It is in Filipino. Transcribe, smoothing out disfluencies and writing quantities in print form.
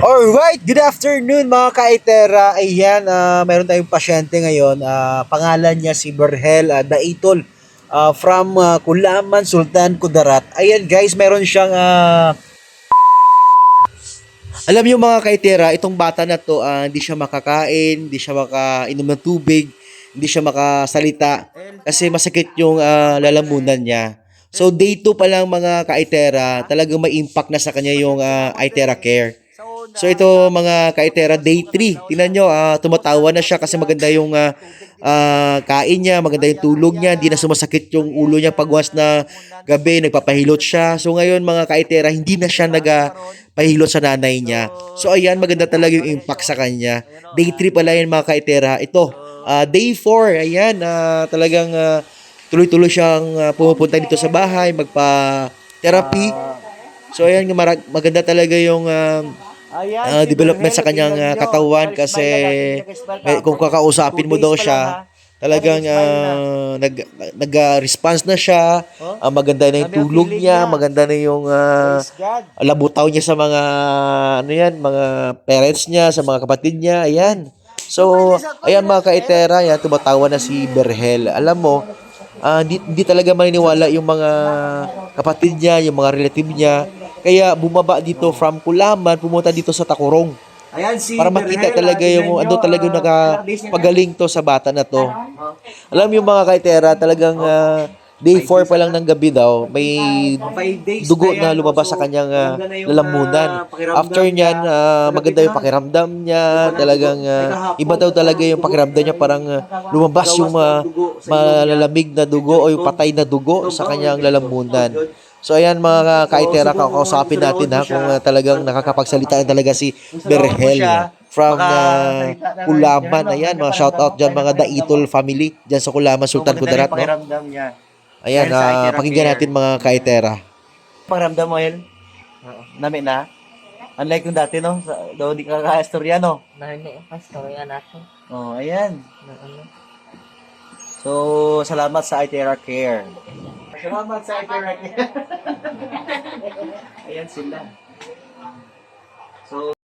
Alright, good afternoon mga kaitera. Ayan, meron tayong pasyente ngayon. Pangalan niya si Berhel Daitol from Kulaman, Sultan Kudarat. Ayan guys, meron siyang alam niyo mga kaitera, itong bata na to, hindi siya makakain, hindi siya makainom ng tubig, hindi siya makasalita kasi masakit yung lalamunan niya. So day 2 pa lang mga kaitera, talagang may impact na sa kanya yung Itera Care. So ito mga kaitera, day 3. Tingnan nyo, tumatawa na siya kasi maganda yung kain niya, maganda yung tulog niya, hindi na sumasakit yung ulo niya pag once na gabi, nagpapahilot siya. So ngayon mga kaitera, hindi na siya nagpahilot sa nanay niya. So ayan, maganda talaga yung impact sa kanya. Day 3 pala yan mga kaitera. Ito, day 4, ayan, talagang tuloy-tuloy siyang pumupunta dito sa bahay, magpa-therapy. So ayan, maganda talaga yung development sa kanyang katawan kasi kung kakausapin mo daw siya, talagang nag-response na siya, maganda na yung tulog niya, maganda na yung labutaw niya sa mga ano yan, mga parents niya, sa mga kapatid niya, ayan. So, ayan mga kaitera, yan, tumatawa na si Berhel. Alam mo, hindi talaga maniniwala yung mga kapatid niya, yung mga relative niya. Kaya bumaba dito from Kulaman, pumunta dito sa Takurong. Ayan si Para makita Berhel, talaga yung ano talaga yung nakapagaling to sa bata na to. Oh. Alam yung mga kaitera, talagang day 4 pa lang ng gabi daw, may 5 days dugo na na yan, lumabas so, sa kanyang maganda na yung, lalamunan. pakiramdam After niyan, niya. maganda yung pakiramdam niya. Talagang iba daw talaga yung pakiramdam niya. Parang lumabas yung malalamig na dugo o yung patay na dugo sa kanyang lalamunan. So ayan mga kaitera, kakausapin natin ha kung talagang nakakapagsalita talaga si Berhel from Kulaman. Ayan, mga shoutout dyan mga Daitol family dyan sa Kulaman, Sultan Kudarat, no? Pakiramdam niya. Ayan, Dahil sa Itera pakinggan Care. natin mga kaitera. Pakiramdam mo, El? Nami na? Unlike yung dati, no? Daw di ka ka-istorya, no? Nahini ka storya natin. Oh, ayan. Na ano. So, salamat sa Itera Care. Salamat sa Itera Care. Ayan sila. So,